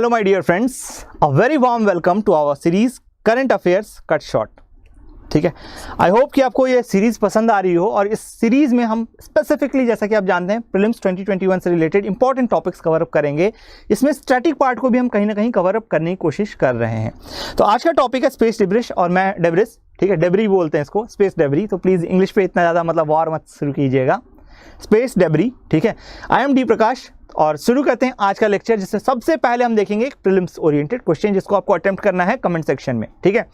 Hello my dear friends, a very warm welcome to our series Current Affairs Cut Short। ठीक है, I hope कि आपको ये series पसंद आ रही हो। और इस सीरीज़ में हम स्पेसिफिकली, जैसा कि आप जानते हैं, प्रीलिम्स 2021 से related important topics cover up करेंगे। इसमें स्टैटिक पार्ट को भी हम कहीं ना कहीं कवर अप करने की कोशिश कर रहे हैं। तो आज का टॉपिक है स्पेस डिब्रिश, और मैं डेब्रिस, ठीक है, डेब्री बोलते हैं इसको, स्पेस डेब्री। तो प्लीज़ इंग्लिश पे इतना ज़्यादा वार मत शुरू कीजिएगा, स्पेस डेब्री, ठीक है। आई एम डी प्रकाश, और शुरू करते हैं आज का लेक्चर, जिससे सबसे पहले हम देखेंगे एक प्रीलिम्स ओरिएंटेड क्वेश्चन, जिसको आपको अटेम्प्ट करना है कमेंट सेक्शन में, ठीक है।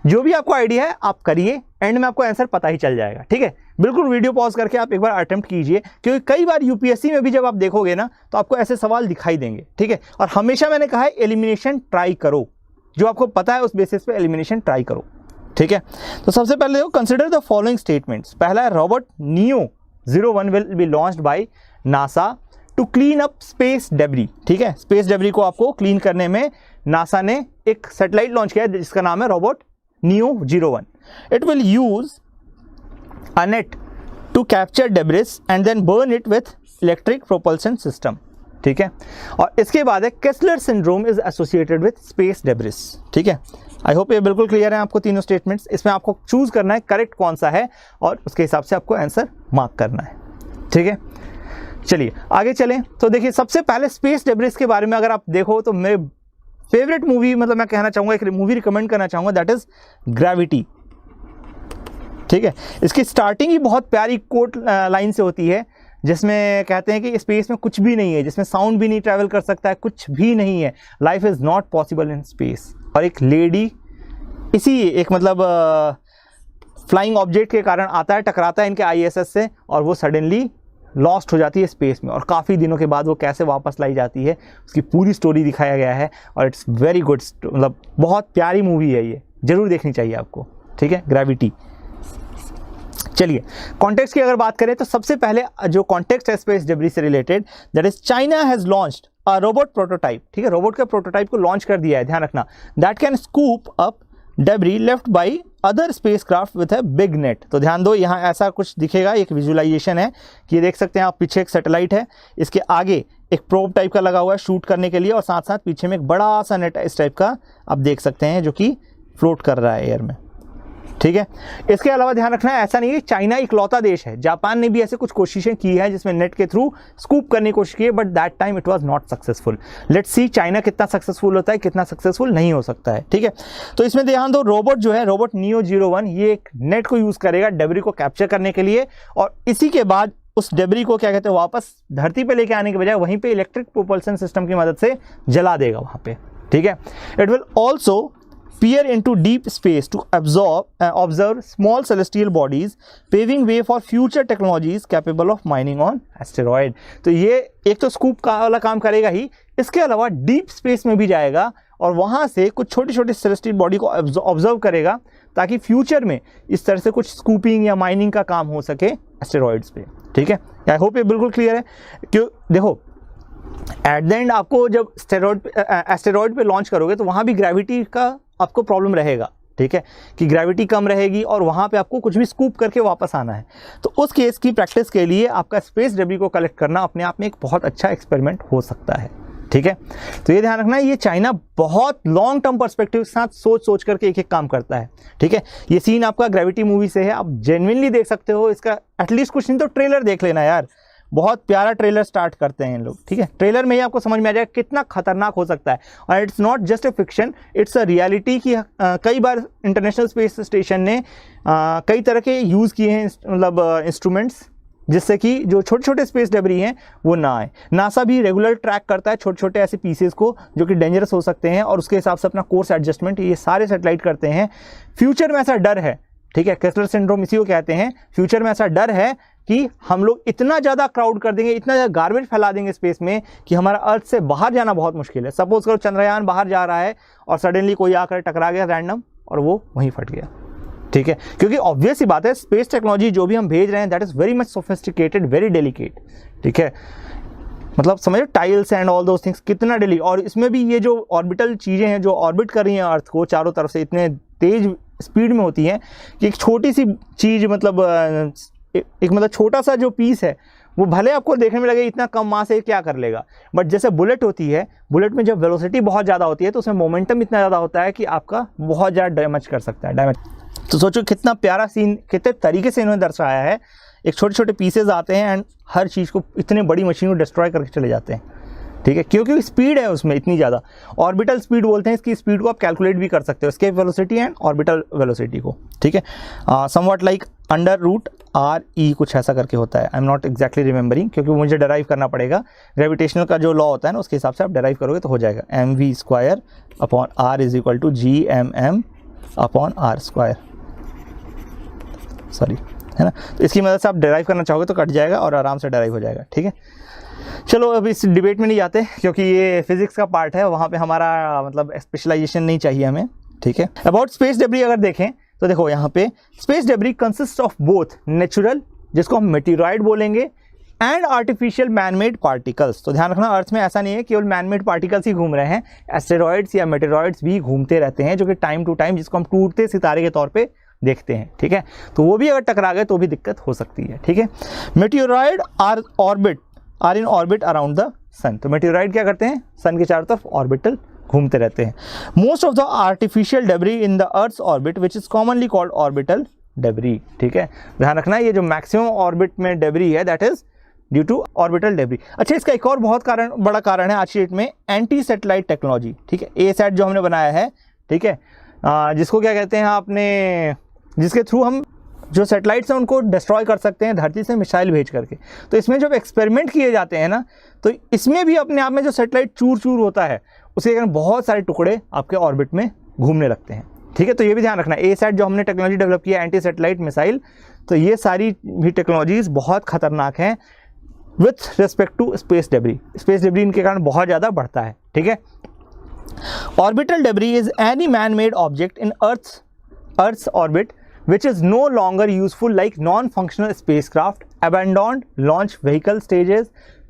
जो भी आपको आइडिया है आप करिए, एंड में आपको आंसर पता ही चल जाएगा, ठीक है। बिल्कुल वीडियो पॉज करके आप एक बार अटेम्प्ट कीजिए, क्योंकि कई बार यूपीएससी में भी जब आप देखोगे ना, तो आपको ऐसे सवाल दिखाई देंगे, ठीक है। और हमेशा मैंने कहा है एलिमिनेशन ट्राई करो, जो आपको पता है उस बेसिस पे एलिमिनेशन ट्राई करो, ठीक है। तो सबसे पहले देखो, कंसिडर द फॉलोइंग स्टेटमेंट्स। पहला है robot Neo 01 will be launched by NASA to clean up space debris, ठीक है। स्पेस डेब्री को आपको क्लीन करने में नासा ने एक सैटेलाइट लॉन्च किया है, जिसका नाम है robot Neo 01। It will use a net to capture debris and then burn it with electric propulsion system, ठीक है। और इसके बाद है Kessler syndrome is associated with space debris, ठीक है। आई होप ये बिल्कुल क्लियर है आपको तीनों स्टेटमेंट्स। इसमें आपको चूज करना है करेक्ट कौन सा है, और उसके हिसाब से आपको आंसर मार्क करना है, ठीक है। चलिए आगे चलें। तो देखिए, सबसे पहले स्पेस डेब्रिस के बारे में अगर आप देखो, तो मेरे फेवरेट मूवी, मैं कहना चाहूँगा, एक मूवी रिकमेंड करना चाहूँगा, दैट इज़ ग्रेविटी, ठीक है। इसकी स्टार्टिंग ही बहुत प्यारी कोट लाइन से होती है, जिसमें कहते हैं कि स्पेस में कुछ भी नहीं है, जिसमें साउंड भी नहीं ट्रैवल कर सकता है, कुछ भी नहीं है, life is not possible in space. और एक लेडी इसी एक फ्लाइंग ऑब्जेक्ट के कारण आता है, टकराता है इनके ISS से, और वो सडनली लॉस्ट हो जाती है स्पेस में, और काफ़ी दिनों के बाद वो कैसे वापस लाई जाती है, उसकी पूरी स्टोरी दिखाया गया है। और इट्स वेरी गुड, बहुत प्यारी मूवी है, ये जरूर देखनी चाहिए आपको, ठीक है, ग्रेविटी। चलिए कॉन्टेक्स्ट की अगर बात करें, तो सबसे पहले जो कॉन्टेक्स्ट है स्पेस डेब्री से related, that is China has launched a robot prototype, ठीक है। रोबोट का प्रोटोटाइप को लॉन्च कर दिया है, ध्यान रखना, that can scoop up debris left by other spacecraft with a big net. तो ध्यान दो, यहाँ ऐसा कुछ दिखेगा, एक विजुअलाइजेशन है कि ये देख सकते हैं आप, पीछे एक सैटेलाइट है, इसके आगे एक प्रोब टाइप का लगा हुआ है शूट करने के लिए, और साथ साथ पीछे में एक बड़ा सा नेट इस टाइप का आप देख सकते हैं, जो कि फ्लोट कर रहा है एयर में, ठीक है। इसके अलावा ध्यान रखना है, ऐसा नहीं है चाइना इकलौता देश है, जापान ने भी ऐसे कुछ कोशिशें की है जिसमें नेट के थ्रू स्कूप करने की कोशिश की है, but that time it was not successful. Let's see China कितना सक्सेसफुल होता है, कितना सक्सेसफुल नहीं हो सकता है, ठीक है। तो इसमें ध्यान दो, रोबोट जो है, रोबोट नियो 01, ये एक नेट को यूज करेगा डेब्री को कैप्चर करने के लिए, और इसी के बाद उस डेब्री को क्या कहते हैं, वापस धरती पे लेके आने के बजाय वहीं पे इलेक्ट्रिक प्रोपल्शन सिस्टम की मदद से जला देगा वहां पे, ठीक है। It will also peer into deep space to observe small celestial bodies, paving way for future technologies capable of mining on asteroid। तो ये एक तो स्कूप का वाला काम करेगा ही, इसके अलावा डीप स्पेस में भी जाएगा, और वहाँ से कुछ छोटी छोटी सेलेस्टियल बॉडी को ऑब्जर्व करेगा, ताकि फ्यूचर में इस तरह से कुछ स्कूपिंग या माइनिंग का काम हो सके एस्टेरॉइड्स पे, ठीक है। आई होप ये बिल्कुल क्लियर है। क्यों, देखो एट द एंड आपको जब एस्टेरॉइड पे लॉन्च करोगे, तो वहाँ भी ग्रेविटी का आपको प्रॉब्लम रहेगा, ठीक है, कि ग्रेविटी कम रहेगी, और वहाँ पे आपको कुछ भी स्कूप करके वापस आना है। तो उस केस की प्रैक्टिस के लिए आपका स्पेस डेब्री को कलेक्ट करना अपने आप में एक बहुत अच्छा एक्सपेरिमेंट हो सकता है, ठीक है। तो ये ध्यान रखना है, ये चाइना बहुत लॉन्ग टर्म पर्सपेक्टिव के साथ सोच करके एक एक काम करता है, ठीक है। ये सीन आपका ग्रेविटी मूवी से है, आप जेन्युइनली देख सकते हो इसका, एटलीस्ट कुछ नहीं तो ट्रेलर देख लेना यार, बहुत प्यारा ट्रेलर स्टार्ट करते हैं इन लोग, ठीक है। ट्रेलर में ही आपको समझ में आ जाएगा कितना खतरनाक हो सकता है, और it's not just a fiction, it's a reality की कई बार इंटरनेशनल स्पेस स्टेशन ने कई तरह के यूज़ किए हैं, इंस्ट्रूमेंट्स, जिससे कि जो छोटे छोटे स्पेस डेब्री हैं वो ना आए। नासा भी रेगुलर ट्रैक करता है छोटे छोटे ऐसे पीसेस को जो कि डेंजरस हो सकते हैं, और उसके हिसाब से अपना कोर्स एडजस्टमेंट ये सारे सैटेलाइट करते हैं। फ्यूचर में ऐसा डर है, ठीक है, केस्लर सिंड्रोम इसी को कहते हैं। फ्यूचर में ऐसा डर है कि हम लोग इतना ज़्यादा क्राउड कर देंगे, इतना ज़्यादा गार्बेज फैला देंगे स्पेस में, कि हमारा अर्थ से बाहर जाना बहुत मुश्किल है। सपोज करो चंद्रयान बाहर जा रहा है, और सडनली कोई आकर टकरा गया रैंडम, और वो वहीं फट गया, ठीक है। क्योंकि ऑब्वियस सी बात है, स्पेस टेक्नोलॉजी जो भी हम भेज रहे हैं, that is very much sophisticated, very delicate, ठीक है। समझो tiles and all those things कितना डेली, और इसमें भी ये जो ऑर्बिटल चीज़ें हैं जो ऑर्बिट कर रही हैं अर्थ को चारों तरफ से, इतने तेज स्पीड में होती हैं कि एक छोटी सी चीज़ एक छोटा सा जो पीस है वो भले आपको देखने में लगे इतना कम मास है क्या कर लेगा, बट जैसे बुलेट होती है, बुलेट में जब वेलोसिटी बहुत ज़्यादा होती है तो उसमें मोमेंटम इतना ज़्यादा होता है कि आपका बहुत ज़्यादा डैमेज कर सकता है, डैमेज। तो सोचो कितना प्यारा सीन, कितने तरीके से इन्होंने दर्शाया है। एक छोटे छोटे पीसेज आते हैं एंड हर चीज़ को, इतने बड़ी मशीन को डिस्ट्रॉय करके चले जाते हैं, ठीक है, क्योंकि स्पीड है उसमें इतनी ज़्यादा। ऑर्बिटल स्पीड बोलते हैं इसकी स्पीड को, आप कैलकुलेट भी कर सकते हो escape velocity and orbital velocity को, ठीक है। समवॉट लाइक √RE कुछ ऐसा करके होता है, I am not exactly remembering, क्योंकि मुझे डेराइव करना पड़ेगा। ग्रेविटेशनल का जो लॉ होता है ना उसके हिसाब से आप डेराइव करोगे तो हो जाएगा mv² upon r is equal to GMM upon r², sorry, है ना। तो इसकी मदद से आप डेराइव करना चाहोगे तो कट जाएगा और आराम से डेराइव हो जाएगा, ठीक है। चलो अब इस डिबेट में नहीं जाते क्योंकि ये फिजिक्स का पार्ट है, वहाँ पे हमारा मतलब स्पेशलाइजेशन नहीं चाहिए हमें, ठीक है। अबाउट स्पेस डेब्री अगर देखें तो देखो यहाँ पे space debris consist of both natural, जिसको हम मेटेरॉइड बोलेंगे, एंड आर्टिफिशियल मैनमेड पार्टिकल्स। तो ध्यान रखना, अर्थ में ऐसा नहीं है केवल मैनमेड पार्टिकल्स ही घूम रहे हैं, एस्टेरॉइड्स या मेटेरॉइड्स भी घूमते रहते हैं, जो कि टाइम टू टाइम जिसको हम टूटते सितारे के तौर पे देखते हैं, ठीक है। तो वो भी अगर टकरा गए तो भी दिक्कत हो सकती है, ठीक है। Meteoroid are in orbit around the sun. तो मेटेरॉइड क्या करते हैं, सन के चारों तरफ ऑर्बिटल घूमते रहते हैं। Most of the artificial debris in the earth's orbit which is commonly called orbital debris, ठीक है। ध्यान रखना ये जो मैक्सिमम ऑर्बिट में डेब्री है that is due to orbital debris. अच्छा, इसका एक और बहुत बड़ा कारण है आज की डेट में एंटी सैटेलाइट टेक्नोलॉजी, ठीक है। एसैट जो हमने बनाया है, ठीक है, जिसको क्या कहते हैं आपने, जिसके थ्रू हम जो सैटेलाइट्स हैं उनको डिस्ट्रॉय कर सकते हैं धरती से मिसाइल भेज करके। तो इसमें जब एक्सपेरिमेंट किए जाते हैं ना, तो इसमें भी अपने आप में जो सैटेलाइट चूर चूर होता है उसके कारण बहुत सारे टुकड़े आपके ऑर्बिट में घूमने लगते हैं, ठीक है। तो ये भी ध्यान रखना, एसैट जो हमने टेक्नोलॉजी डेवलप किया एंटी सैटेलाइट मिसाइल, तो ये सारी भी टेक्नोलॉजीज बहुत खतरनाक हैं with respect to space debris. Space debris इनके कारण बहुत ज़्यादा बढ़ता है, ठीक है। Orbital debris is any man made object in earth's orbit which is no longer useful, like non-functional spacecraft, abandoned launch vehicle stages,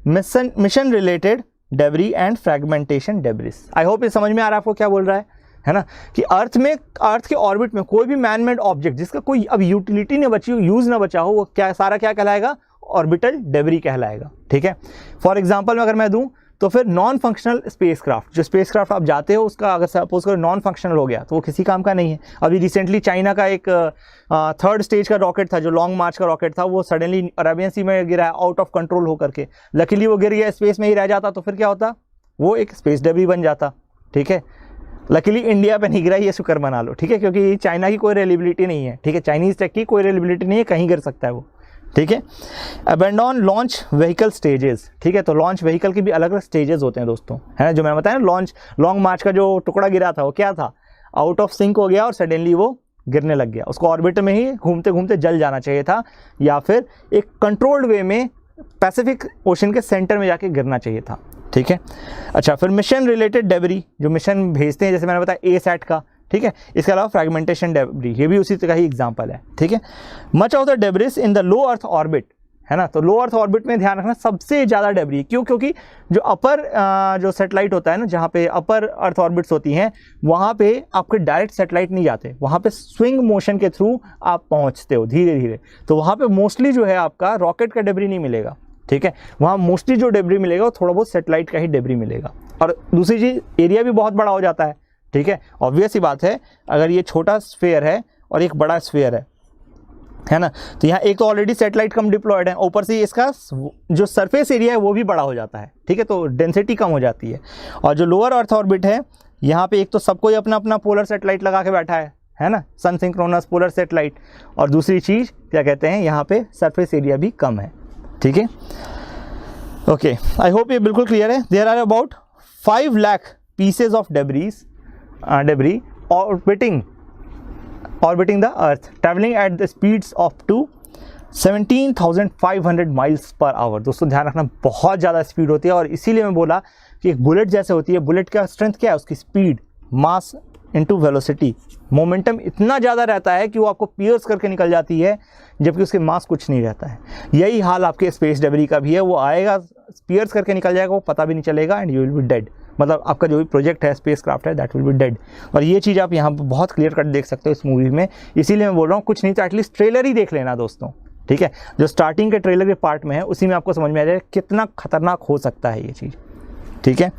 mission related debris and fragmentation debris। I hope ये समझ में आ रहा है आपको क्या बोल रहा है ना, कि अर्थ के ऑर्बिट में कोई भी मैन मेड ऑब्जेक्ट जिसका कोई अब यूटिलिटी नहीं बची हो, यूज ना बचा हो, वो क्या सारा क्या कहलाएगा, ऑर्बिटल डेब्री कहलाएगा, ठीक है। फॉर एग्जाम्पल अगर मैं दूं तो फिर नॉन फंक्शनल स्पेसक्राफ्ट, जो स्पेसक्राफ्ट आप जाते हो उसका अगर सपोज करो नॉन फंक्शनल हो गया तो वो किसी काम का नहीं है। अभी रिसेंटली चाइना का एक 3rd स्टेज का रॉकेट था जो लॉन्ग मार्च का रॉकेट था, वो सडनली अरेबियन सी में गिरा आउट ऑफ कंट्रोल होकर के। लकीली वो गिर गया, स्पेस में ही रह जाता तो फिर क्या होता, वो एक स्पेस डेब्री बन जाता, ठीक है। लकीली इंडिया पे नहीं गिरा, ये शुक्र मना लो, ठीक है, क्योंकि चाइना की कोई रिलायबिलिटी नहीं है, ठीक है, चाइनीज टेक की कोई रिलायबिलिटी नहीं है, कहीं गिर सकता है वो, ठीक है। अबेंडन लॉन्च व्हीकल स्टेजेस, ठीक है। तो लॉन्च व्हीकल के भी अलग अलग स्टेजेस होते हैं दोस्तों, है ना। जो मैंने बताया ना, लॉन्ग मार्च का जो टुकड़ा गिरा था वो क्या था, आउट ऑफ सिंक हो गया और सडनली वो गिरने लग गया। उसको ऑर्बिट में ही घूमते घूमते जल जाना चाहिए था, या फिर एक कंट्रोल्ड वे में पैसिफिक ओशन के सेंटर में जाके गिरना चाहिए था, ठीक है। अच्छा, फिर मिशन रिलेटेड डेब्री, जो मिशन भेजते हैं, जैसे मैंने बताया एसैट का, ठीक है। इसके अलावा फ्रैगमेंटेशन डेब्री, ये भी उसी तरह ही एग्जांपल है, ठीक है। Much of the debris in the low earth orbit, है ना। तो लो अर्थ ऑर्बिट में ध्यान रखना सबसे ज़्यादा डेब्री, क्यों, क्योंकि जो अपर जो सैटेलाइट होता है ना, जहाँ पे अपर अर्थ ऑर्बिट्स होती हैं, वहाँ पे आपके डायरेक्ट सैटेलाइट नहीं जाते, वहाँ पे स्विंग मोशन के थ्रू आप पहुँचते हो धीरे धीरे। तो वहाँ पे मोस्टली जो है आपका रॉकेट का डेब्री नहीं मिलेगा, ठीक है। वहाँ मोस्टली जो डेब्री मिलेगा वो थोड़ा बहुत सैटेलाइट का ही डेब्री मिलेगा। और दूसरी चीज़, एरिया भी बहुत बड़ा हो जाता है, ठीक है। ऑब्वियस ही बात है, अगर ये छोटा स्फीयर है और एक बड़ा स्फीयर है ना, तो यहाँ एक तो ऑलरेडी सैटेलाइट कम डिप्लॉयड है, ऊपर से इसका जो सरफेस एरिया है वो भी बड़ा हो जाता है, ठीक है। तो डेंसिटी कम हो जाती है। और जो लोअर अर्थ ऑर्बिट है, यहाँ पे एक तो सबको ही अपना अपना पोलर सैटेलाइट लगा के बैठा है ना, सन सिंक्रोनस पोलर सैटेलाइट। और दूसरी चीज़ क्या कहते हैं, यहाँ पे सरफेस एरिया भी कम है, ठीक है। ओके, आई होप ये बिल्कुल क्लियर है। There are about 5 lakh pieces of debris orbiting the earth traveling at the speeds of to 17,500 miles per hour। दोस्तों ध्यान रखना, बहुत ज़्यादा स्पीड होती है, और इसीलिए मैं बोला कि एक बुलेट जैसे होती है। बुलेट का स्ट्रेंथ क्या है, उसकी speed, mass into velocity, momentum इतना ज़्यादा रहता है कि वो आपको पियर्स करके निकल जाती है, जबकि उसके मास कुछ नहीं रहता है। यही हाल आपके स्पेस डेब्री का भी है, वो आएगा पियर्स करके निकल जाएगा, वो पता भी नहीं चलेगा, and you will be dead. मतलब आपका जो भी प्रोजेक्ट है, स्पेस क्राफ्ट है, दैट विल बी डेड। और ये चीज़ आप यहाँ पर बहुत क्लियर कट देख सकते हो इस मूवी में। इसीलिए मैं बोल रहा हूँ, कुछ नहीं तो एटलीस्ट ट्रेलर ही देख लेना दोस्तों, ठीक है, जो स्टार्टिंग के ट्रेलर के पार्ट में है उसी में आपको समझ में आ जाएगा कितना खतरनाक हो सकता है ये चीज़। ठीक है,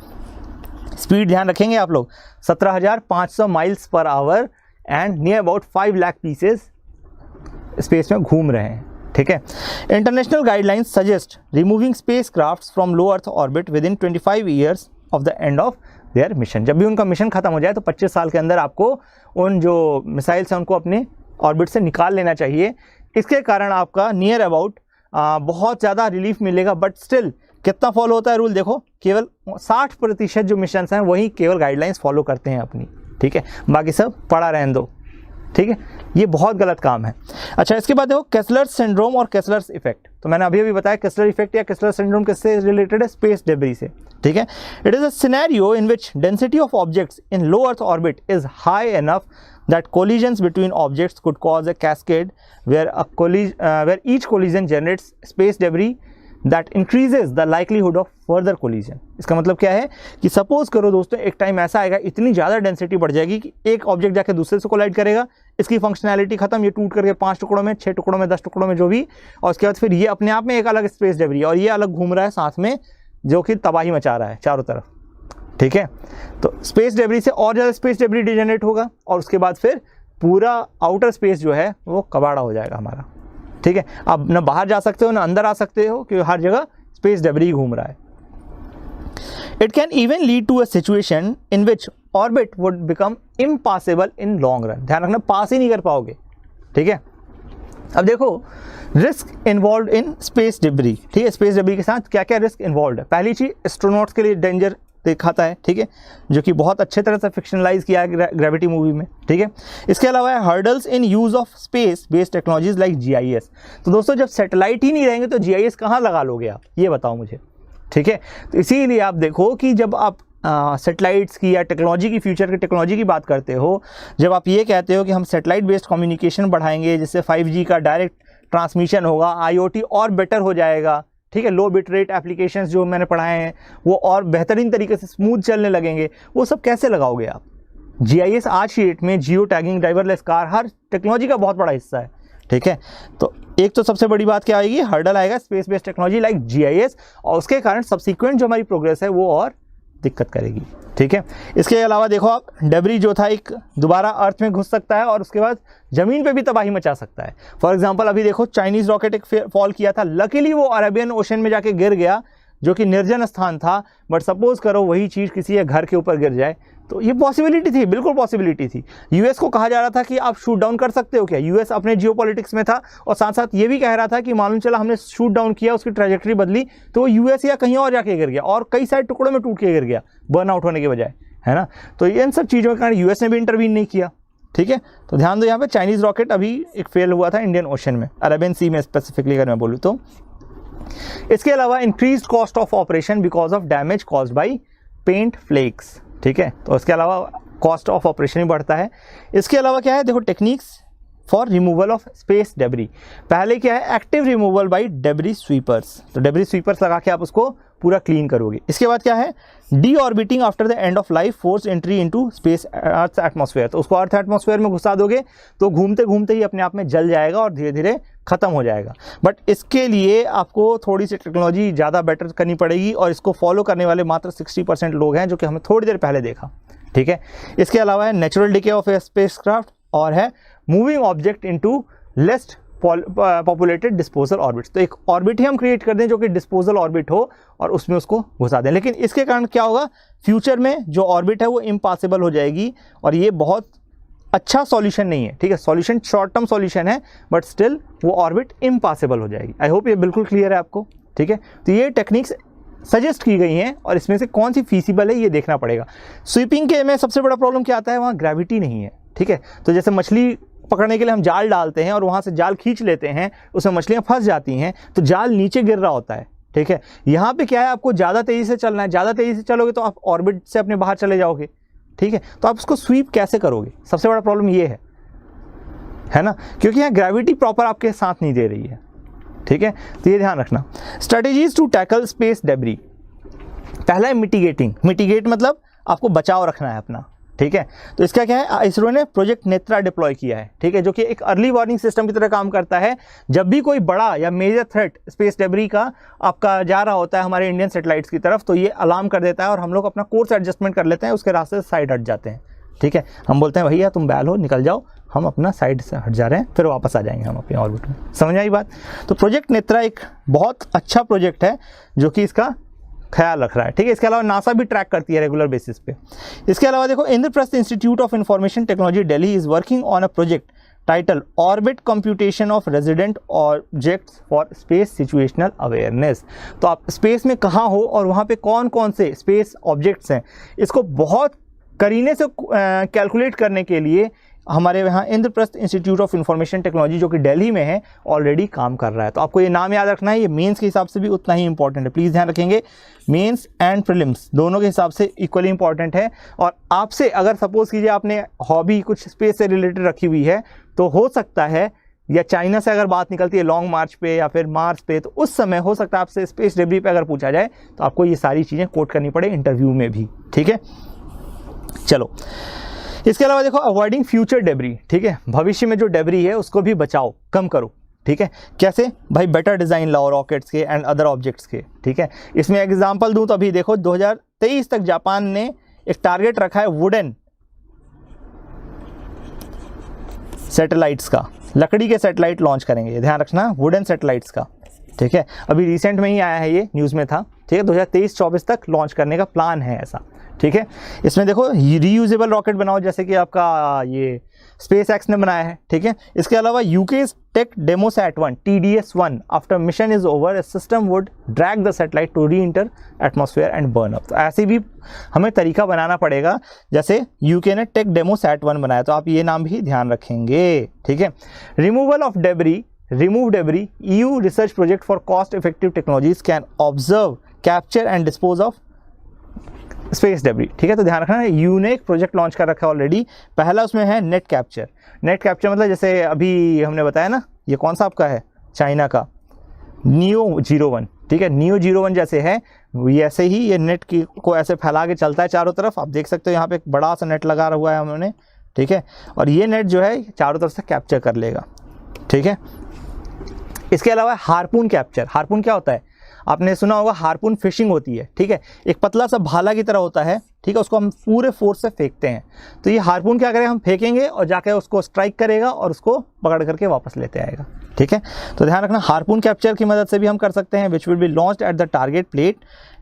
स्पीड ध्यान रखेंगे आप लोग, 17,500 miles per hour and near about 5 lakh pieces space में घूम रहे हैं। ठीक है, international guidelines suggest removing space craft from low earth orbit with in 25 years of the end of their mission. जब भी उनका मिशन खत्म हो जाए तो 25 साल के अंदर आपको उन जो मिसाइल्स हैं उनको अपने ऑर्बिट से निकाल लेना चाहिए। इसके कारण आपका नियर अबाउट बहुत ज़्यादा रिलीफ मिलेगा, बट स्टिल कितना फॉलो होता है रूल देखो, केवल 60% जो मिशन हैं वही केवल गाइडलाइंस फॉलो करते हैं अपनी। ठीक है, बाकी सब पड़ा रहने दो। ठीक है, ये बहुत गलत काम है। अच्छा, इसके बाद देखो केस्लर सिंड्रोम और केस्लर्स इफेक्ट। तो मैंने अभी बताया केस्लर इफेक्ट या केस्लर सिंड्रोम किससे रिलेटेड है, स्पेस डेब्री से। ठीक है, it is a scenario in which density of objects in low earth orbit is high enough that collisions between objects could cause a cascade where each collision generates space debris that increases the likelihood of further collision। इसका मतलब क्या है कि suppose करो दोस्तों एक time ऐसा आएगा, इतनी ज़्यादा डेंसिटी बढ़ जाएगी कि एक ऑब्जेक्ट जाके दूसरे से कोलाइड करेगा, इसकी फंक्शनैलिटी खत्म, ये टूट करके 5 टुकड़ों में, 6 टुकड़ों में, 10 टुकड़ों में जो भी, और उसके बाद फिर ये अपने आप में एक अलग स्पेस डेब्री और ये अलग घूम रहा है साथ में, जो कि तबाही मचा रहा है चारों तरफ। ठीक है, तो स्पेस डेब्री से और ज़्यादा स्पेस डेब्री डिजेनरेट होगा और उसके बाद फिर पूरा आउटर स्पेस जो है वो कबाड़ा हो जाएगा हमारा। ठीक है, अब ना बाहर जा सकते हो ना अंदर आ सकते हो, क्योंकि हर जगह स्पेस डेब्री घूम रहा है। It can even lead to a situation in which orbit would become impossible in long run. ध्यान रखना, पास ही नहीं कर पाओगे। ठीक है, अब देखो risk involve in space debris. ठीक है, स्पेस डेब्री के साथ क्या क्या रिस्क इन्वॉल्व है। पहली चीज़ एस्ट्रोनॉट्स के लिए डेंजर दिखाता है। ठीक है, जो कि बहुत अच्छे तरह से फिक्शनलाइज किया है ग्रेविटी मूवी में। ठीक है, इसके अलावा है hurdles in use of space based technologies like GIS। तो दोस्तों जब सैटेलाइट ही नहीं रहेंगे तो GIS कहाँ लगा लोगे आप, ये बताओ मुझे। ठीक है, तो इसीलिए आप देखो कि जब आप सैटेलाइट्स की या टेक्नोलॉजी की, फ्यूचर की टेक्नोलॉजी की बात करते हो, जब आप ये कहते हो कि हम सैटेलाइट बेस्ड कम्युनिकेशन बढ़ाएंगे, जिससे 5G का डायरेक्ट ट्रांसमिशन होगा, IoT और बेटर हो जाएगा। ठीक है, लो बिट रेट एप्लीकेशंस जो मैंने पढ़ाए हैं वो और बेहतरीन तरीके से स्मूथ चलने लगेंगे, वो सब कैसे लगाओगे आप। GIS आज की डेट में जियो टैगिंग, ड्राइवरलेस कार, हर टेक्नोलॉजी का बहुत बड़ा हिस्सा है। ठीक है, तो एक तो सबसे बड़ी बात क्या आएगी, हर्डल आएगा space based technology like GIS, और उसके कारण सब्सिक्वेंट जो हमारी प्रोग्रेस है वो और दिक्कत करेगी। ठीक है, इसके अलावा देखो आप, डेब्री जो था एक दोबारा अर्थ में घुस सकता है और उसके बाद ज़मीन पे भी तबाही मचा सकता है। फॉर एग्जांपल अभी देखो चाइनीज़ रॉकेट एक फॉल किया था, लकीली वो अरेबियन ओशन में जाके गिर गया, जो कि निर्जन स्थान था। बट सपोज करो वही चीज़ किसी घर के ऊपर गिर जाए, तो ये पॉसिबिलिटी थी, बिल्कुल पॉसिबिलिटी थी। US को कहा जा रहा था कि आप शूट डाउन कर सकते हो क्या। US अपने जियोपॉलिटिक्स में था और साथ साथ ये भी कह रहा था कि मालूम चला हमने शूट डाउन किया, उसकी ट्रैजेक्टरी बदली तो वो US या कहीं और जाके गिर गया और कई सारे टुकड़ों में टूट के गिर गया, बर्न आउट होने के बजाय, है ना। तो इन सब चीज़ों के कारण US ने भी इंटरवीन नहीं किया। ठीक है, तो ध्यान दो, यहाँ पे चाइनीज़ रॉकेट अभी एक फेल हुआ था इंडियन ओशन में, अरेबियन सी में स्पेसिफिकली अगर मैं बोलूँ तो। इसके अलावा increase cost of operation because of damage caused by paint flakes. ठीक है, तो इसके अलावा कॉस्ट ऑफ ऑपरेशन ही बढ़ता है। इसके अलावा क्या है, देखो techniques for removal of space debris. पहले क्या है, active removal by debris sweepers. तो डेब्री स्वीपर्स लगा के आप उसको पूरा क्लीन करोगे। इसके बाद क्या है, D orbiting after the end of life force entry into space earth atmosphere. तो उसको अर्थ एटमॉस्फेयर में घुसा दोगे तो घूमते घूमते ही अपने आप में जल जाएगा और धीरे धीरे ख़त्म हो जाएगा। बट इसके लिए आपको थोड़ी सी टेक्नोलॉजी ज़्यादा बेटर करनी पड़ेगी और इसको फॉलो करने वाले मात्र 60% लोग हैं, जो कि हमें थोड़ी देर पहले देखा। ठीक है, इसके अलावा है natural decay of A spacecraft और है moving object into less populated disposal orbits. तो एक ऑर्बिट ही हम क्रिएट कर दें जो कि डिस्पोजल ऑर्बिट हो और उसमें उसको घुसा दें। लेकिन इसके कारण क्या होगा, फ्यूचर में जो ऑर्बिट है वो इम्पॉसिबल हो जाएगी और ये बहुत अच्छा सॉल्यूशन नहीं है। ठीक है, सॉल्यूशन शॉर्ट टर्म सॉल्यूशन है बट स्टिल वो ऑर्बिट इम्पॉसिबल हो जाएगी। आई होप ये बिल्कुल क्लियर है आपको। ठीक है, तो ये टेक्निक्स सजेस्ट की गई हैं और इसमें से कौन सी फीसिबल है ये देखना पड़ेगा। स्वीपिंग के में सबसे बड़ा प्रॉब्लम क्या आता है, वहाँ ग्रेविटी नहीं है। ठीक है, तो जैसे मछली पकड़ने के लिए हम जाल डालते हैं और वहाँ से जाल खींच लेते हैं, उसमें मछलियाँ फंस जाती हैं, तो जाल नीचे गिर रहा होता है। ठीक है, यहाँ पे क्या है, आपको ज़्यादा तेज़ी से चलना है, ज़्यादा तेज़ी से चलोगे तो आप ऑर्बिट से अपने बाहर चले जाओगे। ठीक है, तो आप उसको स्वीप कैसे करोगे, सबसे बड़ा प्रॉब्लम ये है ना, क्योंकि यहाँ ग्रेविटी प्रॉपर आपके साथ नहीं दे रही है। ठीक है, तो ये ध्यान रखना। Strategies to tackle space debris. पहला है मिटिगेटिंग। मिटिगेट मतलब आपको बचाव रखना है अपना। ठीक है। तो इसका क्या है, इसरो ने प्रोजेक्ट नेत्रा डिप्लॉय किया है, ठीक है, जो कि एक अर्ली वार्निंग सिस्टम की तरह काम करता है। जब भी कोई बड़ा या मेजर थ्रेट स्पेस डेब्री का आपका जा रहा होता है हमारे इंडियन सैटेलाइट्स की तरफ, तो ये अलार्म कर देता है और हम लोग अपना कोर्स एडजस्टमेंट कर लेते हैं, उसके रास्ते से साइड हट जाते हैं, ठीक है। हम बोलते हैं भैया तुम बैल हो, निकल जाओ, हम अपना साइड से हट जा रहे हैं, फिर वापस आ जाएंगे हम अपने ऑर्बिट में। समझ आई बात? तो प्रोजेक्ट नेत्रा एक बहुत अच्छा प्रोजेक्ट है जो कि इसका ख्याल रख रहा है, ठीक है। इसके अलावा नासा भी ट्रैक करती है रेगुलर बेसिस पे। इसके अलावा देखो, Indraprastha institute of information technology Delhi is working on a project title orbit computation of resident objects for space situational awareness. तो आप स्पेस में कहाँ हो और वहाँ पे कौन कौन से स्पेस ऑब्जेक्ट्स हैं, इसको बहुत करीने से कैलकुलेट करने के लिए हमारे यहाँ Indraprastha institute of information technology जो कि दिल्ली में है ऑलरेडी काम कर रहा है। तो आपको ये नाम याद रखना है, ये मेंस के हिसाब से भी उतना ही इंपॉर्टेंट है, प्लीज़ ध्यान रखेंगे। मेंस एंड प्रीलिम्स दोनों के हिसाब से इक्वली इंपॉर्टेंट है। और आपसे अगर सपोज कीजिए आपने हॉबी कुछ स्पेस से रिलेटेड रखी हुई है, तो हो सकता है, या चाइना से अगर बात निकलती है लॉन्ग मार्च पे या फिर मार्स पे, तो उस समय हो सकता है आपसे स्पेस डेब्री पे अगर पूछा जाए तो आपको ये सारी चीज़ें कोट करनी पड़े इंटरव्यू में भी, ठीक है। चलो, इसके अलावा देखो, अवॉइडिंग फ्यूचर डेब्री, ठीक है, भविष्य में जो डेब्री है उसको भी बचाओ, कम करो, ठीक है। कैसे भाई? बेटर डिज़ाइन लाओ रॉकेट्स के एंड अदर ऑब्जेक्ट्स के, ठीक है। इसमें एग्जांपल दूं तो अभी देखो 2023 तक जापान ने एक टारगेट रखा है वुडन सैटेलाइट्स का, लकड़ी के सैटेलाइट लॉन्च करेंगे, ध्यान रखना, वुडन सैटेलाइट्स का, ठीक है। अभी रिसेंट में ही आया है, ये न्यूज़ में था, ठीक है। 2023-24 तक लॉन्च करने का प्लान है ऐसा, ठीक है। इसमें देखो रीयूजेबल रॉकेट बनाओ, जैसे कि आपका ये स्पेस एक्स ने बनाया है, ठीक है। इसके अलावा UK's tech demosat one TDS-1 after mission is over, system would drag the satellite to reenter atmosphere and burn up. तो ऐसे भी हमें तरीका बनाना पड़ेगा, जैसे यूके ने टेक डेमोसैट-1 बनाया, तो आप ये नाम भी ध्यान रखेंगे, ठीक है। Removal of debris, remove debris, EU research project for cost effective technologies can observe, capture and dispose of space debris, ठीक है। तो ध्यान रखना, यू ने एक प्रोजेक्ट लॉन्च कर रखा है ऑलरेडी। पहला उसमें है नेट कैप्चर। नेट कैप्चर मतलब जैसे अभी हमने बताया ना, ये कौन सा आपका है, चाइना का नियो 01, ठीक है। नियो 01 जैसे है, ऐसे ही ये नेट की को ऐसे फैला के चलता है चारों तरफ। आप देख सकते हो यहाँ पे एक बड़ा सा नेट लगा हुआ है हमने, ठीक है। और ये नेट जो है चारों तरफ से कैप्चर कर लेगा, ठीक है। इसके अलावा हार्पून कैप्चर। हार्पून क्या होता है? आपने सुना होगा, हार्पून फिशिंग होती है, ठीक है। एक पतला सा भाला की तरह होता है, ठीक है, उसको हम पूरे फोर्स से फेंकते हैं। तो ये हार्पून क्या करेगा, हम फेंकेंगे और जाके उसको स्ट्राइक करेगा और उसको पकड़ करके वापस लेते आएगा, ठीक है। तो ध्यान रखना, हार्पून कैप्चर की मदद से भी हम कर सकते हैं, which will be launched at the target plate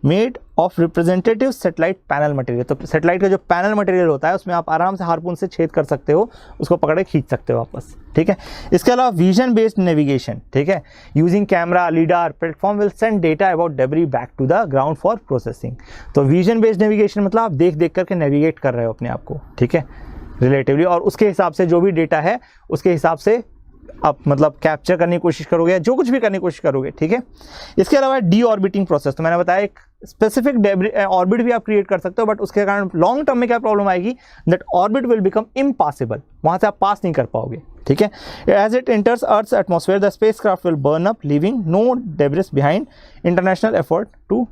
made of representative satellite panel material. तो सेटेलाइट का जो पैनल मटेरियल होता है उसमें आप आराम से हार्पून से छेद कर सकते हो, उसको पकड़ के खींच सकते हो वापस, ठीक है। इसके अलावा विजन बेस्ड नेविगेशन, ठीक है, using camera lidar platform will send data about debris back to the ground for processing. तो विजन बेस्ड नेविगेशन मतलब आप देख देख करके नेविगेट कर रहे हो अपने आप को, ठीक है, रिलेटिवली, और उसके हिसाब से जो भी डेटा है उसके हिसाब से आप मतलब कैप्चर करने की कोशिश करोगे, जो कुछ भी करने की कोशिश करोगे, ठीक है। इसके अलावा डी ऑर्बिटिंग प्रोसेस, तो मैंने बताया एक स्पेसिफिक ऑर्बिट भी आप क्रिएट कर सकते हो, बट उसके कारण लॉन्ग टर्म में क्या प्रॉब्लम आएगी, that orbit will become impossible, वहां से आप पास नहीं कर पाओगे, ठीक है। As it enters earth's atmosphere the spacecraft will burn up leaving no debris behind international effort to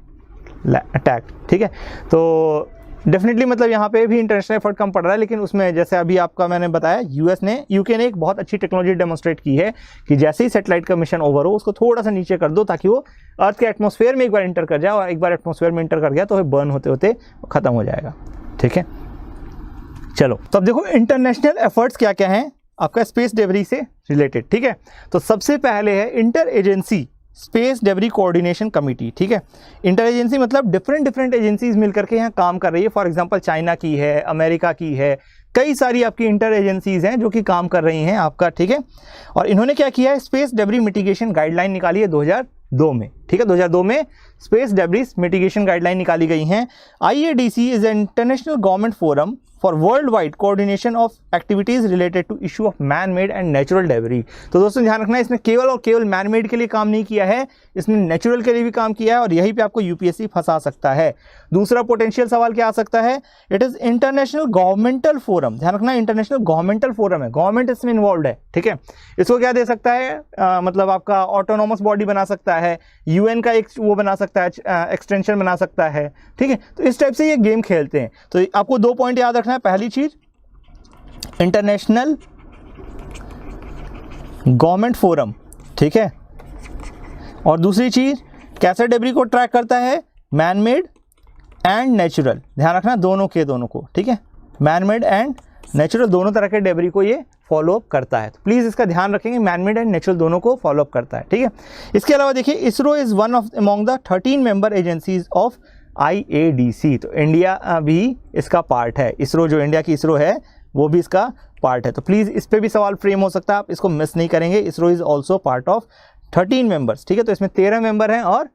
attack, ठीक है। तो डेफिनेटली मतलब यहाँ पे भी इंटरनेशनल एफर्ट कम पड़ रहा है, लेकिन उसमें जैसे अभी आपका मैंने बताया यूके ने एक बहुत अच्छी टेक्नोलॉजी डेमोस्ट्रेट की है कि जैसे ही सैटेलाइट का मिशन ओवर हो उसको थोड़ा सा नीचे कर दो, ताकि वो अर्थ के एटमॉस्फेयर में एक बार इंटर कर जाए, और एक बार एटमॉस्फेयर में इंटर कर गया तो बर्न होते होते खत्म हो जाएगा, ठीक है। चलो, तो अब देखो इंटरनेशनल एफर्ट्स क्या क्या हैं आपका स्पेस डेब्री से रिलेटेड, ठीक है। तो सबसे पहले है inter agency space debris coordination committee, ठीक है। इंटर एजेंसी मतलब डिफरेंट एजेंसीज मिलकर के यहाँ काम कर रही है। फॉर एग्जांपल चाइना की है, अमेरिका की है, कई सारी आपकी इंटर एजेंसीज हैं जो कि काम कर रही हैं आपका, ठीक है। और इन्होंने क्या किया है, स्पेस डेब्री मिटिगेशन गाइडलाइन निकाली है 2002 में, ठीक है। 2002 में स्पेस डेब्री मिटिगेशन गाइडलाइन निकाली गई हैं। IADC is an international government forum for world wide coordination of activities related to issue of man made and natural debris. तो दोस्तों ध्यान रखना, इसने केवल और केवल मैन मेड के लिए काम नहीं किया है, इसने नेचुरल के लिए भी काम किया है, और यहीं पे आपको यूपीएससी फंसा सकता है। दूसरा पोटेंशियल सवाल क्या आ सकता है, it is international governmental forum. ध्यान रखना, इंटरनेशनल गवर्नमेंटल फोरम है, गवर्नमेंट इसमें इन्वॉल्व है, ठीक है। इसको क्या दे सकता है, मतलब आपका ऑटोनोमस बॉडी बना सकता है, यूएन का एक वो बना सकता सकता है, एक्सटेंशन बना सकता है, ठीक है। तो इस टाइप से ये गेम खेलते हैं। तो आपको 2 पॉइंट याद रखना है। पहली चीज इंटरनेशनल गवर्नमेंट फोरम, ठीक है, और दूसरी चीज कैसे डेब्री को ट्रैक करता है, मैन मेड एंड नेचुरल। ध्यान रखना दोनों को, ठीक है, मैन मेड एंड नेचुरल दोनों तरह के डेब्री को ये फॉलो अप करता है। तो प्लीज़ इसका ध्यान रखेंगे, मैन मेड एंड नेचुरल दोनों को फॉलो अप करता है, ठीक है। इसके अलावा देखिए ISRO is one of among the 13 member agencies of IADC। तो इंडिया भी इसका पार्ट है। इसरो जो इंडिया की इसरो है वो भी इसका पार्ट है। तो प्लीज़ इस पर भी सवाल फ्रेम हो सकता है, आप इसको मिस नहीं करेंगे। ISRO is also part of 13 members, ठीक है। तो इसमें 13 मेंबर हैं और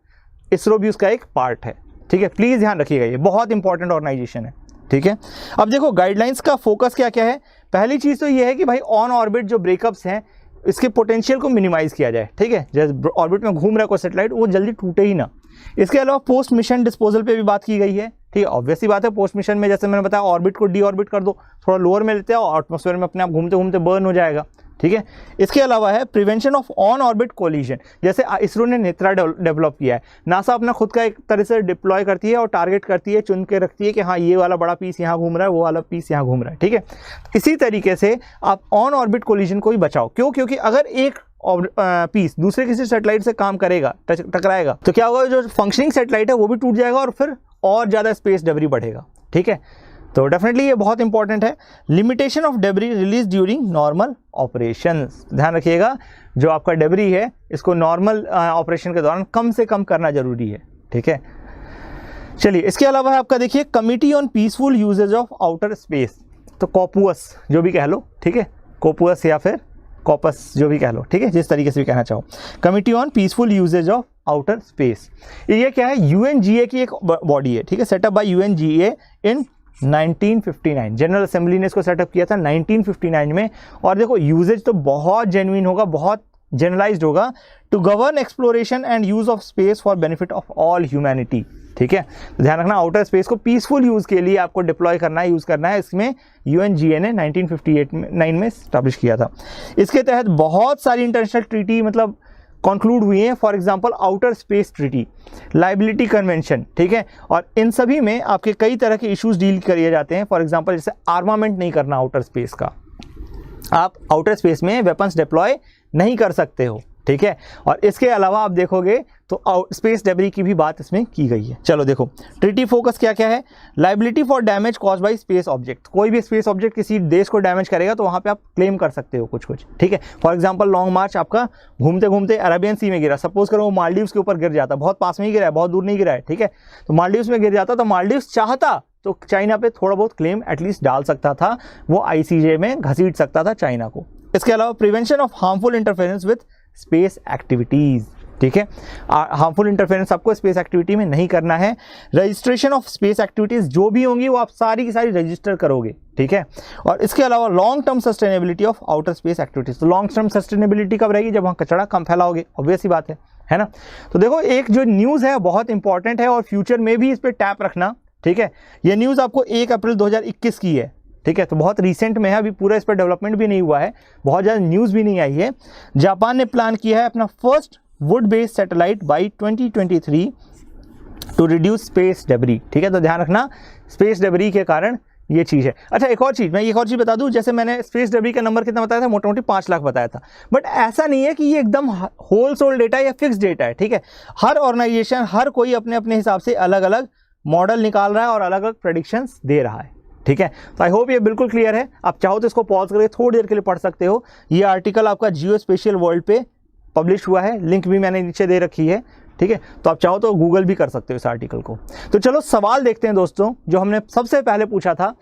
इसरो भी उसका एक पार्ट है, ठीक है। प्लीज़ ध्यान रखिएगा, ये बहुत इंपॉर्टेंट ऑर्गेनाइजेशन है, ठीक है। अब देखो गाइडलाइंस का फोकस क्या क्या है। पहली चीज़ तो ये है कि भाई ऑन ऑर्बिट जो ब्रेकअप्स हैं इसके पोटेंशियल को मिनिमाइज़ किया जाए, ठीक है। जैसे ऑर्बिट में घूम रहा है कोई सेटेलाइट, वो जल्दी टूटे ही ना। इसके अलावा पोस्ट मिशन डिस्पोजल पे भी बात की गई है, ठीक है। ऑब्वियस ही बात है, पोस्ट मिशन में जैसे मैंने बताया ऑर्बिट को डी ऑर्बिट कर दो, थोड़ा लोअर में लेते हैं और एटमॉस्फेयर में अपने आप घूमते घूमते बर्न हो जाएगा, ठीक है। इसके अलावा है prevention of on orbit collision. जैसे इसरो ने नेत्रा डेवलप किया है, नासा अपना खुद का एक तरह से डिप्लॉय करती है और टारगेट करती है, चुन के रखती है कि हाँ ये वाला बड़ा पीस यहाँ घूम रहा है, वो वाला पीस यहाँ घूम रहा है, ठीक है। इसी तरीके से आप ऑन ऑर्बिट कोलिजन को ही बचाओ। क्यों? क्योंकि अगर एक पीस दूसरे किसी सेटेलाइट से काम करेगा, टकराएगा, तो क्या होगा, जो फंक्शनिंग सेटेलाइट है वो भी टूट जाएगा और फिर और ज़्यादा स्पेस डेब्री बढ़ेगा, ठीक है। तो डेफिनेटली ये बहुत इंपॉर्टेंट है। Limitation of debris release during normal operations. ध्यान रखिएगा, जो आपका डेब्री है इसको नॉर्मल ऑपरेशन के दौरान कम से कम करना जरूरी है, ठीक है। चलिए, इसके अलावा है आपका देखिए committee on peaceful uses of outer space. तो कॉपुअस जो भी कह लो, ठीक है, कॉपुअस या फिर कॉपस जो भी कह लो, ठीक है, जिस तरीके से भी कहना चाहो। Committee on peaceful uses of outer space, ये क्या है, UNGA की एक बॉडी है, ठीक है, सेटअप बाय UNGA इन 1959। जनरल असेंबली ने इसको सेटअप किया था 1959 में। और देखो यूजेज तो बहुत जेन्युइन होगा, बहुत जनरलाइज्ड होगा। To govern exploration and use of space for benefit of all humanity, ठीक है। तो ध्यान रखना, आउटर स्पेस को पीसफुल यूज के लिए आपको डिप्लॉय करना है, यूज करना है। इसमें UNGA ने 1959 में स्टैब्लिश किया था। इसके तहत बहुत सारी इंटरनेशनल ट्रीटी मतलब कंक्लूड हुई हैं। For example outer space treaty, liability convention, ठीक है। और इन सभी में आपके कई तरह के इश्यूज डील किए जाते हैं। फॉर एग्जांपल जैसे आर्मामेंट नहीं करना आउटर स्पेस का, आप आउटर स्पेस में वेपन्स डिप्लॉय नहीं कर सकते हो, ठीक है। और इसके अलावा आप देखोगे तो स्पेस डेब्री की भी बात इसमें की गई है। चलो देखो, ट्रीटी फोकस क्या क्या है। Liability for damage cause by space object. कोई भी स्पेस ऑब्जेक्ट किसी देश को डैमेज करेगा तो वहाँ पे आप क्लेम कर सकते हो कुछ, ठीक है। फॉर एग्जांपल लॉन्ग मार्च आपका घूमते घूमते अरेबियन सी में गिरा, सपोज करो वो मालदीव्स के ऊपर गिर जाता, बहुत पास में ही गिरा है, बहुत दूर नहीं गिरा है, ठीक है। तो मालदीव्स में गिर जाता तो मालदीव्स चाहता तो चाइना पे थोड़ा बहुत क्लेम एटलीस्ट डाल सकता था, वो ICJ में घसीट सकता था चाइना को। इसके अलावा prevention of harmful interference with space activities, ठीक है। हार्मफुल इंटरफेरेंस आपको स्पेस एक्टिविटी में नहीं करना है। रजिस्ट्रेशन ऑफ स्पेस एक्टिविटीज़ जो भी होंगी वो आप सारी की सारी रजिस्टर करोगे, ठीक है। और इसके अलावा long term sustainability of outer space activities. तो लॉन्ग टर्म सस्टेनेबिलिटी कब रहेगी, जब वहाँ कचरा कम फैलाओगे, ऑब्वियस ही बात है ना। तो देखो, एक जो न्यूज़ है बहुत इंपॉर्टेंट है और फ्यूचर में भी इस पर टैप रखना, ठीक है। ये न्यूज़ आपको 1 अप्रैल 2021 की है, ठीक है। तो बहुत रिसेंट में है, अभी पूरा इस पर डेवलपमेंट भी नहीं हुआ है, बहुत ज़्यादा न्यूज़ भी नहीं आई है। जापान ने प्लान किया है अपना first wood based satellite by 2023 to reduce space debris, ठीक है। तो ध्यान रखना, स्पेस डेब्री के कारण ये चीज़ है। अच्छा, एक और चीज़, मैं एक और चीज़ बता दूं, जैसे मैंने स्पेस डेब्री का नंबर कितना बताया था, मोटा मोटी 5 लाख बताया था, बट ऐसा नहीं है कि ये एकदम होल सोल डेटा या फिक्स डेटा है, ठीक है। हर ऑर्गेनाइजेशन, हर कोई अपने अपने हिसाब से अलग अलग मॉडल निकाल रहा है और अलग अलग प्रेडिक्शंस दे रहा है, ठीक है। तो आई होप ये बिल्कुल क्लियर है। आप चाहो तो इसको पॉज करके थोड़ी देर के लिए पढ़ सकते हो। ये आर्टिकल आपका जियो स्पेशियल वर्ल्ड पे पब्लिश हुआ है, लिंक भी मैंने नीचे दे रखी है, ठीक है। तो आप चाहो तो गूगल भी कर सकते हो इस आर्टिकल को। तो चलो सवाल देखते हैं दोस्तों, जो हमने सबसे पहले पूछा था।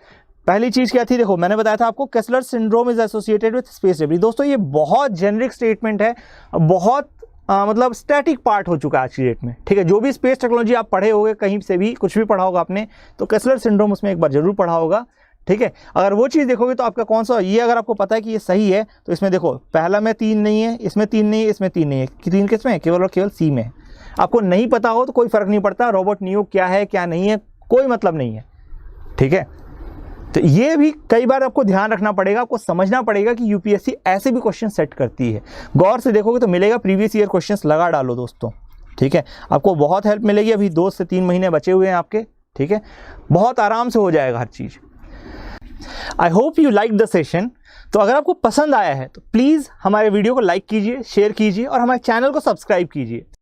पहली चीज़ क्या थी, देखो मैंने बताया था आपको Kessler syndrome is associated with space debris. दोस्तों ये बहुत जेनरिक स्टेटमेंट है, बहुत मतलब स्टैटिक पार्ट हो चुका है आज की डेट में, ठीक है। जो भी स्पेस टेक्नोलॉजी आप पढ़े होगे, कहीं से भी कुछ भी पढ़ा होगा आपने, तो केस्लर सिंड्रोम उसमें एक बार जरूर पढ़ा होगा, ठीक है। अगर वो चीज़ देखोगे तो आपका कौन सा, ये अगर आपको पता है कि ये सही है तो इसमें देखो पहला में 3 नहीं है, इसमें 3 नहीं है, इसमें 3 नहीं है, 3 किस में है, केवल और केवल सी में है। आपको नहीं पता हो तो कोई फर्क नहीं पड़ता, रोबोट नियो क्या है क्या नहीं है कोई मतलब नहीं है, ठीक है। तो ये भी कई बार आपको ध्यान रखना पड़ेगा, आपको समझना पड़ेगा कि यूपीएससी ऐसे भी क्वेश्चन सेट करती है। गौर से देखोगे तो मिलेगा, प्रीवियस ईयर क्वेश्चंस लगा डालो दोस्तों, ठीक है, आपको बहुत हेल्प मिलेगी। अभी 2 से 3 महीने बचे हुए हैं आपके, ठीक है, बहुत आराम से हो जाएगा हर चीज़। I hope you like the session. तो अगर आपको पसंद आया है तो प्लीज़ हमारे वीडियो को लाइक कीजिए, शेयर कीजिए और हमारे चैनल को सब्सक्राइब कीजिए।